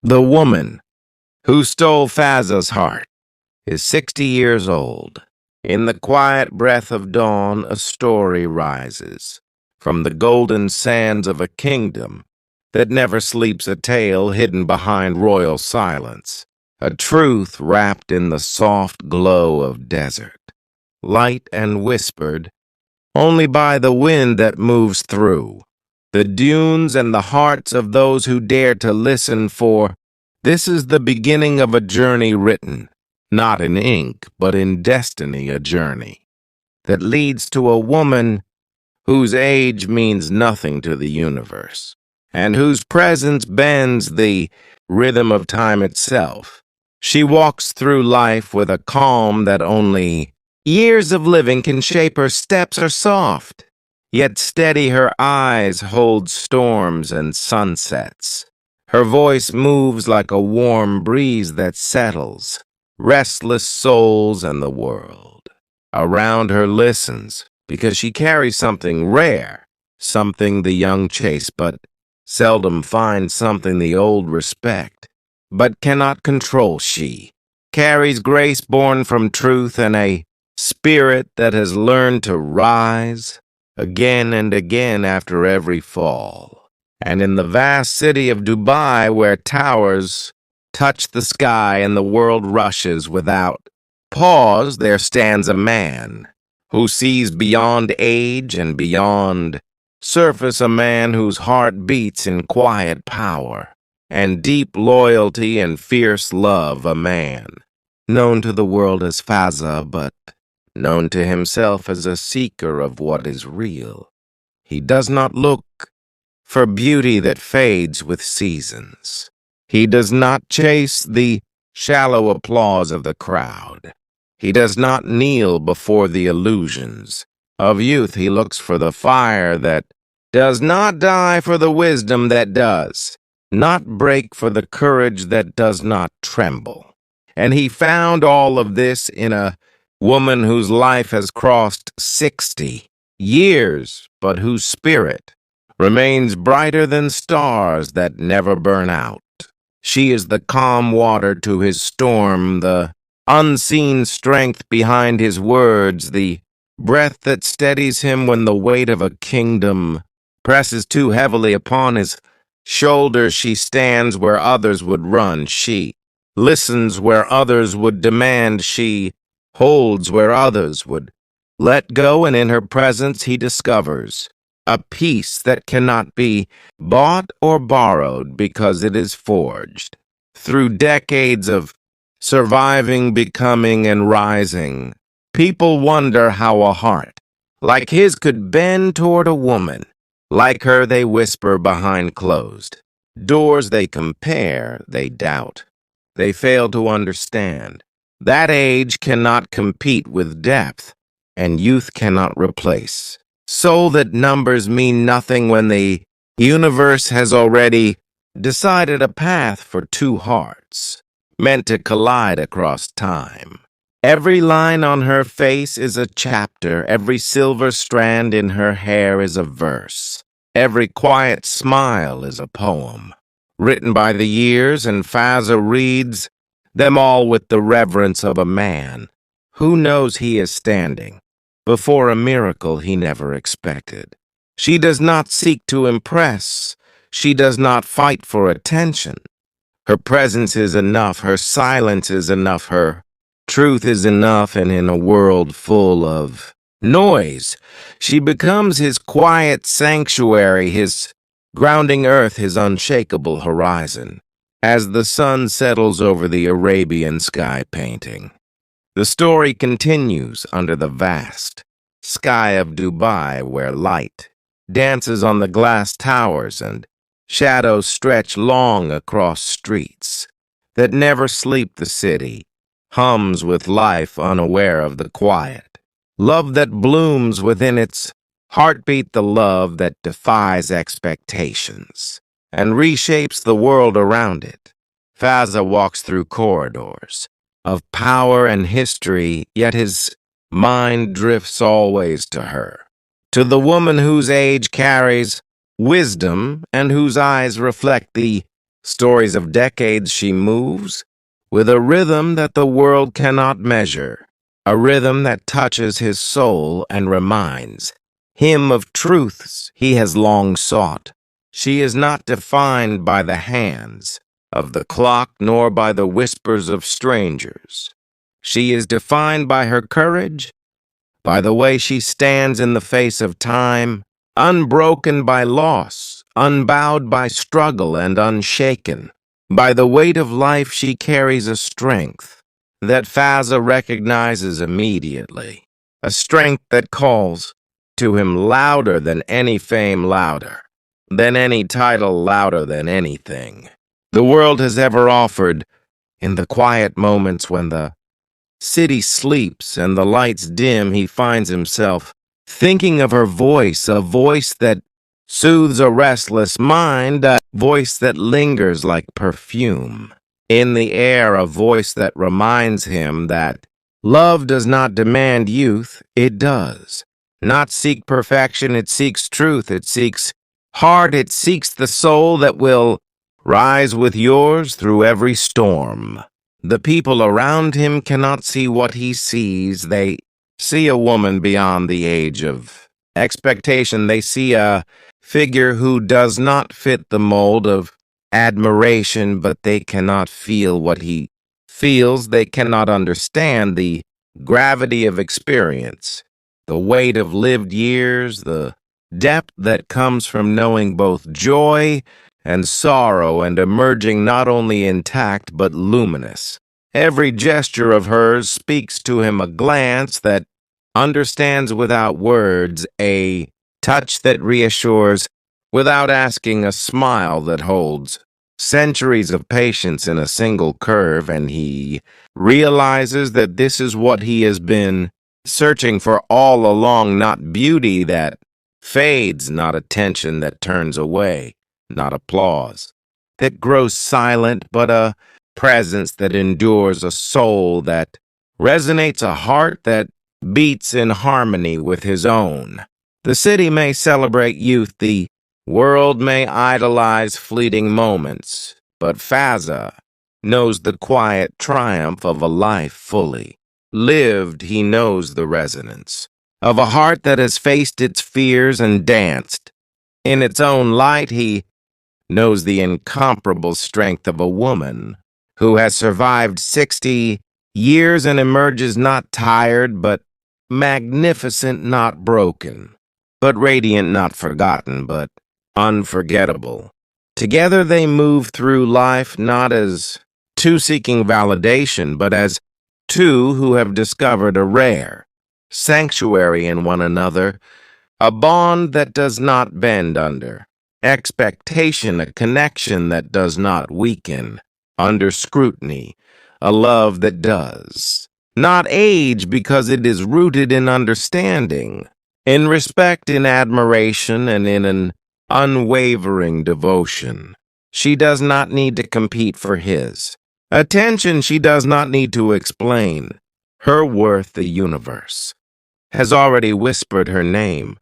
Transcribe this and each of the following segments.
The woman who stole Fazza's heart is 60 years old. In the quiet breath of dawn, a story rises from the golden sands of a kingdom that never sleeps, a tale hidden behind royal silence, a truth wrapped in the soft glow of desert, light and whispered only by the wind that moves through the dunes and the hearts of those who dare to listen, for this is the beginning of a journey written, not in ink, but in destiny, a journey that leads to a woman whose age means nothing to the universe, and whose presence bends the rhythm of time itself. She walks through life with a calm that only years of living can shape. Her steps are soft, yet steady. Her eyes hold storms and sunsets. Her voice moves like a warm breeze that settles restless souls, and the world around her listens because she carries something rare, something the young chase but seldom find, something the old respect but cannot control. She carries grace born from truth and a spirit that has learned to rise again and again after every fall. And in the vast city of Dubai, where towers touch the sky and the world rushes without pause, there stands a man who sees beyond age and beyond surface, a man whose heart beats in quiet power and deep loyalty and fierce love, a man known to the world as Fazza, but known to himself as a seeker of what is real. He does not look for beauty that fades with seasons. He does not chase the shallow applause of the crowd. He does not kneel before the illusions of youth. He looks for the fire that does not die, for the wisdom that does not break, for the courage that does not tremble. And he found all of this in a woman whose life has crossed 60 years, but whose spirit remains brighter than stars that never burn out. She is the calm water to his storm, the unseen strength behind his words, the breath that steadies him when the weight of a kingdom presses too heavily upon his shoulders. She stands where others would run. She listens where others would demand. She holds where others would let go, and in her presence he discovers a peace that cannot be bought or borrowed, because it is forged through decades of surviving, becoming, and rising. People wonder how a heart like his could bend toward a woman like her. They whisper behind closed doors. They compare, they doubt, they fail to understand that age cannot compete with depth, and youth cannot replace soul. That numbers mean nothing when the universe has already decided a path for two hearts meant to collide across time. Every line on her face is a chapter. Every silver strand in her hair is a verse. Every quiet smile is a poem written by the years, and Fazza reads them all with the reverence of a man who knows he is standing before a miracle he never expected. She does not seek to impress. She does not fight for attention. Her presence is enough. Her silence is enough. Her truth is enough. And in a world full of noise, she becomes his quiet sanctuary, his grounding earth, his unshakable horizon. As the sun settles over the Arabian sky painting, the story continues under the vast sky of Dubai, where light dances on the glass towers and shadows stretch long across streets that never sleep. The city hums with life, unaware of the quiet love that blooms within its heartbeat, the love that defies expectations and reshapes the world around it. Fazza walks through corridors of power and history, yet his mind drifts always to her, to the woman whose age carries wisdom and whose eyes reflect the stories of decades she moves, with a rhythm that the world cannot measure, a rhythm that touches his soul and reminds him of truths he has long sought. She is not defined by the hands of the clock nor by the whispers of strangers. She is defined by her courage, by the way she stands in the face of time, unbroken by loss, unbowed by struggle, and unshaken by the weight of life. She carries a strength that Fazza recognizes immediately, a strength that calls to him louder than any fame, louder than any title, louder than anything the world has ever offered. In the quiet moments when the city sleeps and the lights dim, he finds himself thinking of her voice, a voice that soothes a restless mind, a voice that lingers like perfume in the air, a voice that reminds him that love does not demand youth, it does not seek perfection, it seeks truth, it seeks heart, it seeks the soul that will rise with yours through every storm. The people around him cannot see what he sees. They see a woman beyond the age of expectation. They see a figure who does not fit the mold of admiration, but they cannot feel what he feels. They cannot understand the gravity of experience, the weight of lived years, the depth that comes from knowing both joy and sorrow and emerging not only intact but luminous. Every gesture of hers speaks to him, a glance that understands without words, a touch that reassures without asking, a smile that holds centuries of patience in a single curve, and he realizes that this is what he has been searching for all along, not beauty that fades, not attention that turns away, not applause that grows silent, but a presence that endures, a soul that resonates, a heart that beats in harmony with his own. The city may celebrate youth, the world may idolize fleeting moments, but Fazza knows the quiet triumph of a life fully lived. He knows the resonance of a heart that has faced its fears and danced in its own light. He knows the incomparable strength of a woman who has survived 60 years and emerges not tired, but magnificent, not broken, but radiant, not forgotten, but unforgettable. Together they move through life not as two seeking validation, but as two who have discovered a rare sanctuary in one another, a bond that does not bend under expectation, a connection that does not weaken under scrutiny, a love that does not age because it is rooted in understanding, in respect, in admiration, and in an unwavering devotion. She does not need to compete for his attention. She does not need to explain her worth. The universe has already whispered her name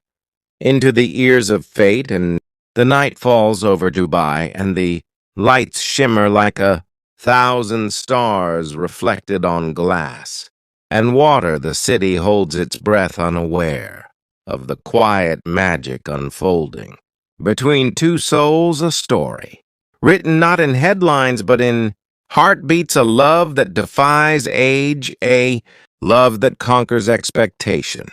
into the ears of fate, and the night falls over Dubai, and the lights shimmer like 1,000 stars reflected on glass and water. The city holds its breath, unaware of the quiet magic unfolding between two souls, a story written not in headlines but in heartbeats, a love that defies age, a love that conquers expectation.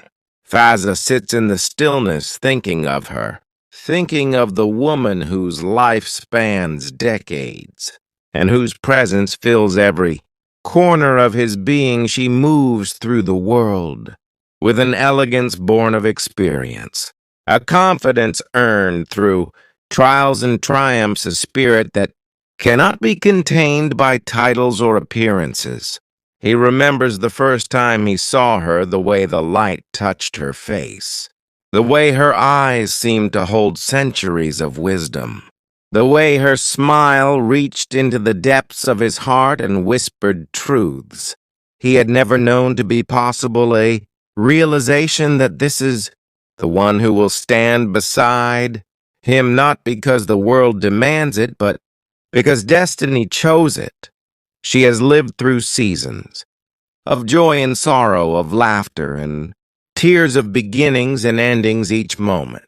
Fazza sits in the stillness thinking of her, thinking of the woman whose life spans decades and whose presence fills every corner of his being. She moves through the world with an elegance born of experience, a confidence earned through trials and triumphs, a spirit that cannot be contained by titles or appearances. He remembers the first time he saw her, the way the light touched her face, the way her eyes seemed to hold centuries of wisdom, the way her smile reached into the depths of his heart and whispered truths he had never known to be possible, a realization that this is the one who will stand beside him, not because the world demands it, but because destiny chose it. She has lived through seasons of joy and sorrow, of laughter and tears, of beginnings and endings, each moment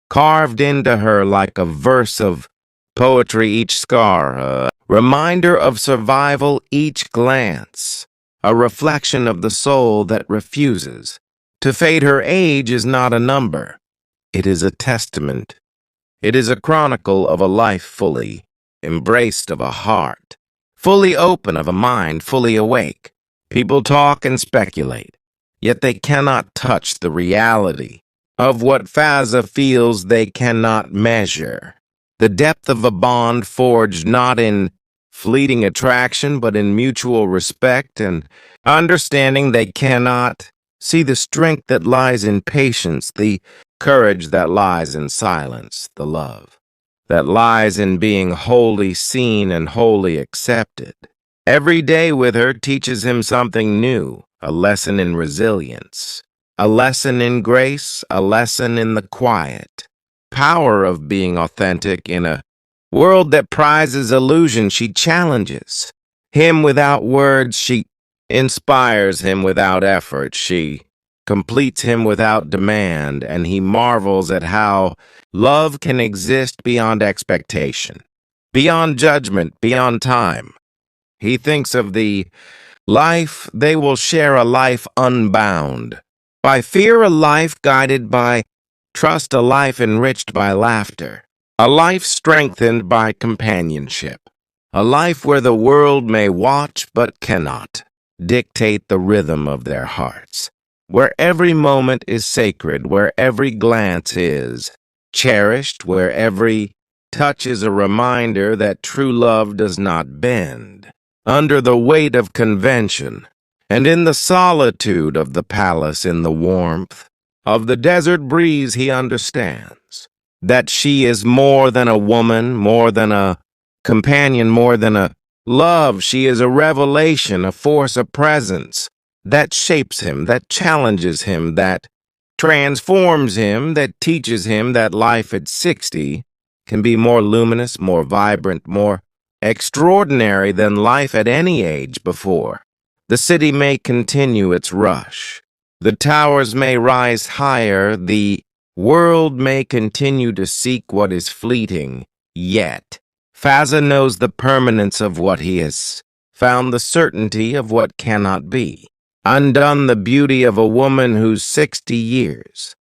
carved into her like a verse of poetry, each scar a reminder of survival, each glance a reflection of the soul that refuses to fade. Her age is not a number, it is a testament. It is a chronicle of a life fully embraced, of a heart fully open, of a mind fully awake. People talk and speculate, yet they cannot touch the reality of what Fazza feels. They cannot measure the depth of a bond forged not in fleeting attraction, but in mutual respect and understanding. They cannot see the strength that lies in patience, the courage that lies in silence, the love that lies in being wholly seen and wholly accepted. Every day with her teaches him something new, a lesson in resilience, a lesson in grace, a lesson in the quiet power of being authentic in a world that prizes illusion. She challenges him without words. She inspires him without effort. She completes him without demand, and he marvels at how love can exist beyond expectation, beyond judgment, beyond time. He thinks of the life they will share, a life unbound by fear, a life guided by trust, a life enriched by laughter, a life strengthened by companionship, a life where the world may watch but cannot dictate the rhythm of their hearts, where every moment is sacred, where every glance is cherished, where every touch is a reminder that true love does not bend under the weight of convention. And in the solitude of the palace, in the warmth of the desert breeze, he understands that she is more than a woman, more than a companion, more than a love. She is a revelation, a force, a presence that shapes him, that challenges him, that transforms him, that teaches him that life at 60 can be more luminous, more vibrant, more extraordinary than life at any age before. The city may continue its rush. The towers may rise higher. The world may continue to seek what is fleeting. Yet, Fazza knows the permanence of what he has found, the certainty of what cannot be undone, the beauty of a woman whose 60 years